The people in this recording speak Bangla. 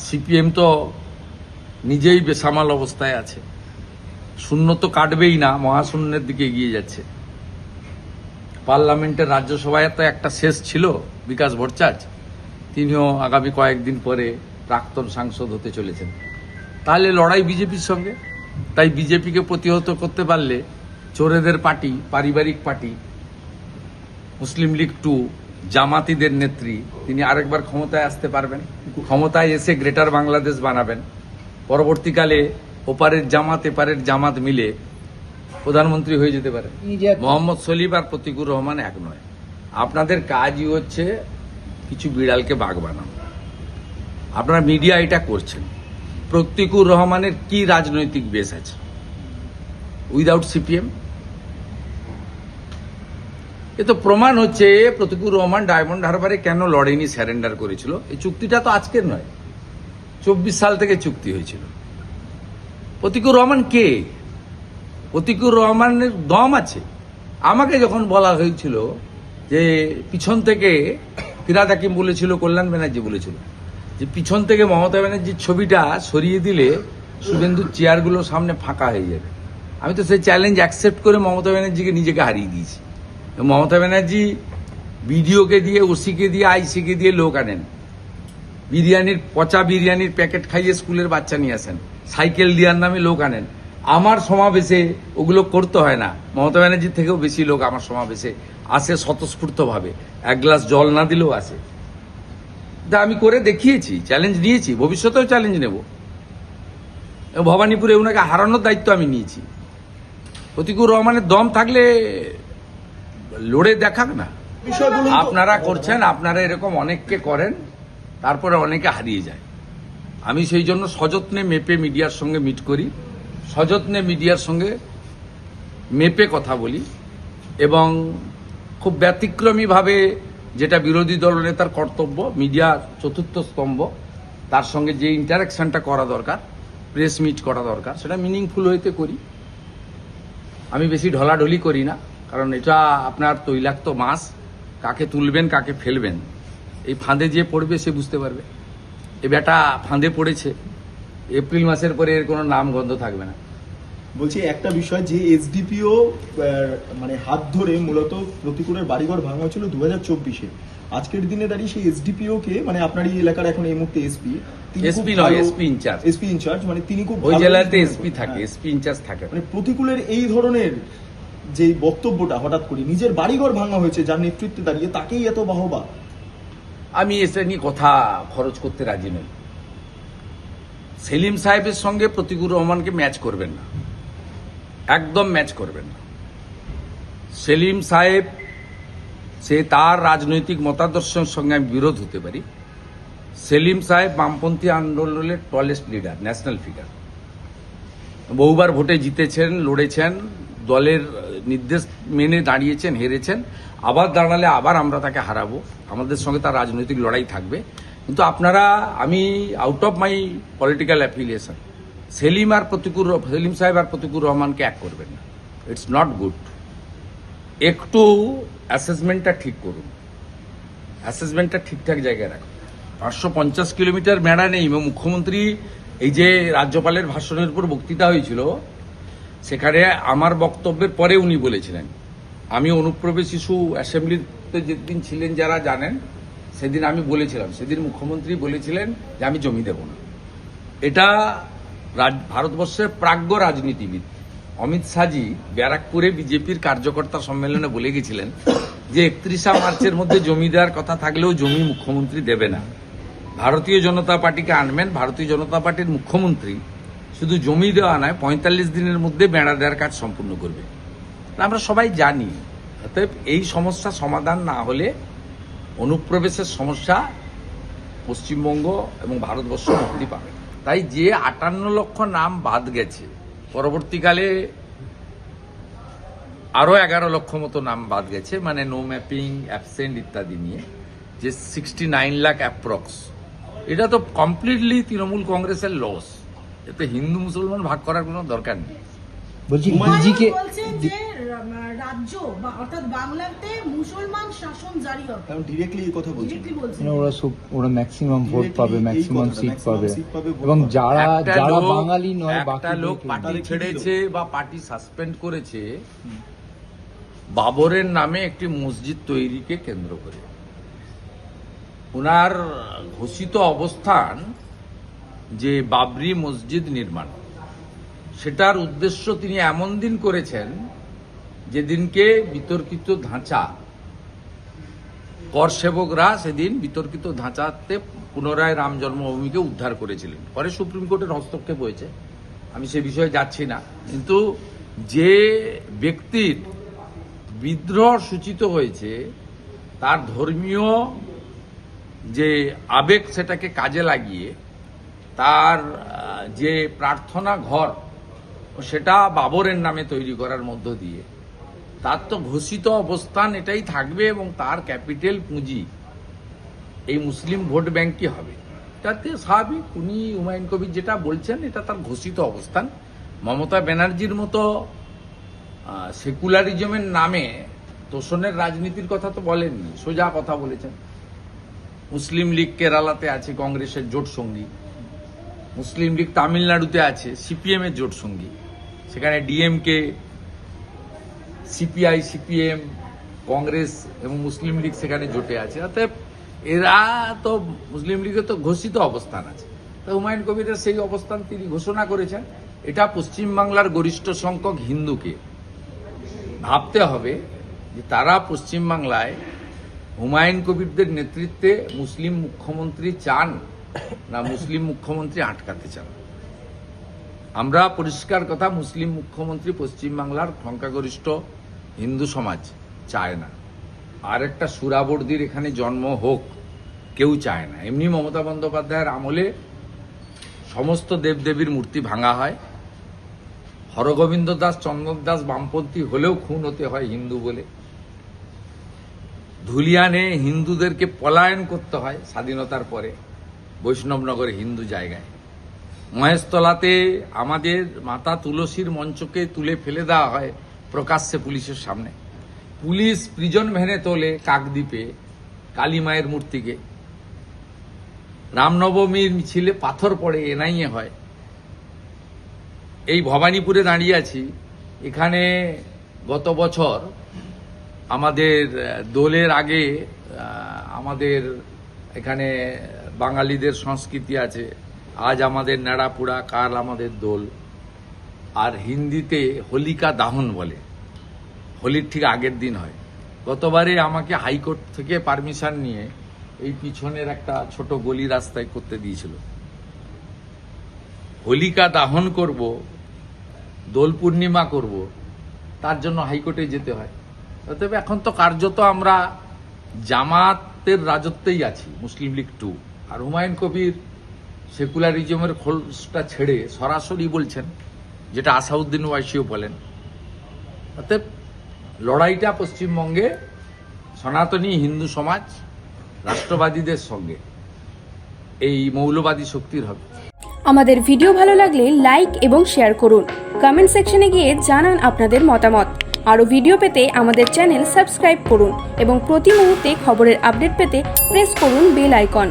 সিপিএম তো নিজেই বেসামাল অবস্থায় আছে, শূন্য তো কাটবেই না, মহাশূন্যের দিকে এগিয়ে যাচ্ছে। পার্লামেন্টের রাজ্যসভায় তো একটা শেষ ছিল বিকাশ ভট্টাচার্য, তিনিও আগামী কয়েকদিন পরে প্রাক্তন সাংসদ হতে চলেছেন। তাহলে লড়াই বিজেপির সঙ্গে। তাই বিজেপিকে প্রতিহত করতে পারলে চোরেদের পার্টি, পারিবারিক পার্টি, মুসলিম লীগ 2, জামাতিদের নেত্রী, তিনি আরেকবার ক্ষমতায় আসতে পারবেন। ক্ষমতায় এসে গ্রেটার বাংলাদেশ বানাবেন। পরবর্তীকালে ওপারের জামাত এপারের জামাত মিলে প্রধানমন্ত্রী হয়ে যেতে পারে। মোহাম্মদ সলিম আর প্রতিকুর রহমান এক নয়। আপনাদের কাজই হচ্ছে কিছু বিড়ালকে বাঘ বানানো। আপনারা মিডিয়া এটা করছেন। প্রতিকুর রহমানের কি রাজনৈতিক বেস আছে উইদাউট সিপিএম? এ তো প্রমাণ হচ্ছে প্রতিকুর রহমান ডায়মন্ড হারবারে কেন লড়েনি, স্যারেন্ডার করেছিল। এই চুক্তিটা তো আজকের নয়, 24 সাল থেকে চুক্তি হয়েছিল। প্রতিকুর রহমান কে? প্রতিকুর রহমানের দম আছে। আমাকে যখন বলা হয়েছিল যে পিছন থেকে ফিরাদ হাকিম বলেছিল, কল্যাণ ব্যানার্জি বলেছিল যে পিছন থেকে মমতা ব্যানার্জির ছবিটা সরিয়ে দিলে শুভেন্দুর চেয়ারগুলো সামনে ফাঁকা হয়ে যাবে, আমি তো সেই চ্যালেঞ্জ অ্যাকসেপ্ট করে মমতা ব্যানার্জিকে নিজেকে হারিয়ে দিয়েছি। মমতা ব্যানার্জি বিডিওকে দিয়ে, ওসিকে দিয়ে, আইসিকে দিয়ে লোক আনেন, বিরিয়ানির পচা বিরিয়ানির প্যাকেট খাইয়ে স্কুলের বাচ্চা নিয়ে আসেন, সাইকেল দেওয়ার নামে লোক আনেন। আমার সমাবেশে ওগুলো করতে হয় না। মমতা ব্যানার্জির থেকেও বেশি লোক আমার সমাবেশে আসে স্বতঃস্ফূর্তভাবে, এক গ্লাস জল না দিলেও আসে। তা আমি করে দেখিয়েছি, চ্যালেঞ্জ নিয়েছি, ভবিষ্যতেও চ্যালেঞ্জ নেব। ভবানীপুরে ওনাকে হারানোর দায়িত্ব আমি নিয়েছি। প্রতিকুর রহমানের দম থাকলে লড়ে দেখাক না। আপনারা করছেন, আপনারা এরকম অনেককে করেন, তারপরে অনেকে হারিয়ে যায়। আমি সেই জন্য সযত্নে মেপে মিডিয়ার সঙ্গে মিট করি, সযত্নে মিডিয়ার সঙ্গে মেপে কথা বলি, এবং খুব ব্যতিক্রমীভাবে যেটা বিরোধী দলনেতার কর্তব্য, মিডিয়া চতুর্থ স্তম্ভ, তার সঙ্গে যে ইন্টারাকশনটা করা দরকার, প্রেস মিট করা দরকার, সেটা মিনিংফুল হইতে করি। আমি বেশি ঢলাঢলি করি না, কারণ এটা আপনার তৈলাক্ত মাছ, কাকে তুলবেন কাকে ফেলবেন এই ফাঁদে যে পড়বে সে বুঝতে পারবে। এই বেটা ফাঁদে পড়েছে, এপ্রিল মাসের পরে এর কোনো নাম গন্ধ থাকবে না। বলছি একটা বিষয়, যে এসডিপিও মানে হাত ধরে মূলত প্রতিকূলের বাড়িঘর ভাঙা হয়েছিল 2024-এ, আজকের দিনে দাঁড়িয়ে সেই এসডিপিও কে, মানে আপনার এই এলাকার এখন এই মুহূর্তে এসপি নয়, এসপি ইনচার্জ, মানে তিনি খুব ওই জেলাতে এসপি থাকে, এসপি ইনচার্জ থাকে। মানে প্রতিকূলের এই ধরনের যে বক্তব্যটা হঠাৎ করে, নিজের বাড়িঘর ভাঙা হয়েছে যার নেতৃত্বে দাঁড়িয়ে, তাকেই এত বাহবা। আমি এটা নিয়ে কথা খরচ করতে রাজি নই। সেলিম সাহেবের সঙ্গে প্রতিকুর রহমানকে ম্যাচ করবেন না, একদম ম্যাচ করবেন না। সেলিম সাহেব, সে তার রাজনৈতিক মতাদর্শের সঙ্গে আমি বিরোধ হতে পারি। সেলিম সাহেব বামপন্থী আন্দোলনের টলেস্ট লিডার, ন্যাশনাল ফিগার, বহুবার ভোটে জিতেছেন, লড়েছেন, দলের নির্দেশ মেনে দাঁড়িয়েছেন, হেরেছেন, আবার দাঁড়ালে আবার আমরা তাকে হারাবো, আমাদের সঙ্গে তার রাজনৈতিক লড়াই থাকবে। কিন্তু আপনারা, আমি out of my political affiliation, Selim Saheb আর প্রতিকুর রহমানকে এক করবেন না। It's not good. একটু অ্যাসেসমেন্টটা ঠিক করুন, অ্যাসেসমেন্টটা ঠিকঠাক জায়গায় রাখুন। 550 কিলোমিটার মেড়া নেই। মুখ্যমন্ত্রী, এই যে রাজ্যপালের ভাষণের উপর বক্তৃতা হয়েছিল, সেখানে আমার বক্তব্যের পরে উনি বলেছিলেন, আমি অনুপ্রবেশ শিশু অ্যাসেম্বলিতে যেদিন ছিলেন যারা জানেন, সেদিন আমি বলেছিলাম, সেদিন মুখ্যমন্ত্রী বলেছিলেন যে আমি জমি দেব না। এটা ভারতবর্ষের প্রাজ্ঞ রাজনীতিবিদ অমিত শাহজি ব্যারাকপুরে বিজেপির কার্যকর্তা সম্মেলনে বলে গেছিলেন যে 31শে মার্চের মধ্যে জমি দেওয়ার কথা থাকলেও জমি মুখ্যমন্ত্রী দেবে না। ভারতীয় জনতা পার্টিকে আনবেন, ভারতীয় জনতা পার্টির মুখ্যমন্ত্রী শুধু জমি দেওয়া নয়, 45 দিনের মধ্যে বেড়া দেওয়ার কাজ সম্পূর্ণ করবে। আমরা সবাই জানি। অতএব এই সমস্যা সমাধান না হলে অনুপ্রবেশের সমস্যা পশ্চিমবঙ্গ এবং ভারতবর্ষ মুক্তি পাবে। তাই যে 58 লক্ষ নাম বাদ গেছে, পরবর্তীকালে আরো 11 লক্ষ মতো নাম বাদ গেছে, মানে নো ম্যাপিং, অ্যাবসেন্ট ইত্যাদি নিয়ে, যে 69 লাখ অ্যাপ্রক্স, এটা তো কমপ্লিটলি তৃণমূল কংগ্রেসের লস। এতে হিন্দু মুসলমান ভাগ করার কোনো দরকার নেই। বলছি ডিজিকে রাজ্য বা অর্থাৎ বাংলাতে মুসলমান শাসন জারি হবে। কারণ ডিরেক্টলি এই কথা বলছেন। ডিরেক্টলি বলছেন। মানে ওরা ম্যাক্সিমাম ভোট পাবে, Directly এই ম্যাক্সিমাম কথাটা, সিট maximum পাবে, seat পাবে, ভোট এবং পাবে। যারা একটা যারা লোক- বাঙালি নয় একটা বাকি লোক লোকের- পার্টি তাদের কি ছেড়েছে বা পার্টি সাসপেন্ড করেছে বাবরের নামে একটি মসজিদ তৈরিকে কেন্দ্র করে। ওনার ঘোষিত অবস্থান যে বাবরি মসজিদ নির্মাণ, সেটার উদ্দেশ্য তিনি এমন দিন করেছেন যেদিনকে বিতর্কিত ধাঁচা, কর সেবকরা সেদিন বিতর্কিত ধাঁচাতে পুনরায় রাম জন্মভূমিকে উদ্ধার করেছিলেন। পরে সুপ্রিম কোর্টের হস্তক্ষেপ হয়েছে, আমি সে বিষয়ে যাচ্ছি না। কিন্তু যে ব্যক্তির বিদ্রোহ সূচিত হয়েছে তার ধর্মীয় যে আবেগ সেটাকে কাজে লাগিয়ে তার যে প্রার্থনা ঘর সেটা বাবরের নামে তৈরি করার মধ্য দিয়ে তার তো ঘোষিত অবস্থান এটাই থাকবে এবং তার ক্যাপিটাল পুঁজি এই মুসলিম ভোট ব্যাংকই হবে। তাতে স্বাভাবিক, উনি হুমায়ুন কবির যেটা বলছেন এটা তার ঘোষিত অবস্থান। মমতা ব্যানার্জির মতো সেকুলারিজমের নামে তোষণের রাজনীতির কথা তো বলেননি, সোজা কথা বলেছেন। মুসলিম লীগ কেরালাতে আছে কংগ্রেসের জোট সঙ্গী, মুসলিম লীগ তামিলনাড়ুতে আছে সিপিএম এর জোট সঙ্গী, সেখানে ডিএমকে, সিপিআই, সিপিএম, কংগ্রেস এবং মুসলিম লীগ সেখানে জোটে আছে। অতএব এরা তো মুসলিম লীগের তো ঘোষিত অবস্থান আছে। তো হুমায়ুন কবিরের সেই অবস্থান তিনি ঘোষণা করেছেন। এটা পশ্চিমবাংলার গরিষ্ঠ সংখ্যক হিন্দুকে ভাবতে হবে যে তারা পশ্চিমবাংলায় হুমায়ুন কবিরদের নেতৃত্বে মুসলিম মুখ্যমন্ত্রী চান না মুসলিম মুখ্যমন্ত্রী আটকাতে চান। আমরা পরিষ্কার কথা, মুসলিম মুখ্যমন্ত্রী পশ্চিমবাংলার সংখ্যাগরিষ্ঠ হিন্দু সমাজ চায় না। আর একটা সুরাবর্দির এখানে জন্ম হোক কেউ চায় না। এমনি মমতা বন্দ্যোপাধ্যায়ের আমলে সমস্ত দেবদেবীর মূর্তি ভাঙা হয়, হরগোবিন্দ দাস, চন্দন দাস বামপন্থী হলেও খুন হতে হয় হিন্দু বলে, ধুলিয়ানে হিন্দুদেরকে পলায়ন করতে হয় স্বাধীনতার পরে বৈষ্ণবনগরে হিন্দু জায়গায়, মহেশতলাতে আমাদের মাতা তুলসীর মঞ্চকে তুলে ফেলে দেওয়া হয় প্রকাশ্যে পুলিশের সামনে, পুলিশ প্রিজন ভ্যানে তোলে কাকদ্বীপে কালী মায়ের মূর্তিকে, রামনবমীর মিছিলে পাথর পড়ে এনআইএ হয়। এই ভবানীপুরে দাঁড়িয়ে আছি, এখানে গত বছর আমাদের দোলের আগে আমাদের এখানে বাঙালিদের সংস্কৃতি আছে, আজ আমাদের নেড়াপুড়া কাল আমাদের দোল, আর হিন্দিতে হোলিকা দাহন বলে, হোলির ঠিক আগের দিন হয়। গতবারে আমাকে হাইকোর্ট থেকে পারমিশন নিয়ে এই পিছনের একটা ছোট গলি রাস্তায় করতে দিয়েছিল। হোলিকা দাহন করব, দোল পূর্ণিমা করব, তার জন্য হাইকোর্টে যেতে হয়। তবে এখন তো কার্যত আমরা জামাতের রাজত্বেই আছি, মুসলিম লীগ 2। আর হুমায়ুন কবির সেকুলারিজমের খোলসটা ছেড়ে সরাসরি বলছেন, যেটা আসাউদ্দিন ওয়াইসিও বলেন। অতএব লড়াইটা পশ্চিমবঙ্গে সনাতনী হিন্দু সমাজ রাষ্ট্রবাদীদের সঙ্গে এই মৌলবাদী শক্তির হবে। আমাদের ভিডিও ভালো লাগলে লাইক এবং শেয়ার করুন। কমেন্ট সেকশনে গিয়ে জানান আপনাদের মতামত। আরও ভিডিও পেতে আমাদের চ্যানেল সাবস্ক্রাইব করুন এবং প্রতি মুহূর্তে খবরের আপডেট পেতে প্রেস করুন বেল আইকন।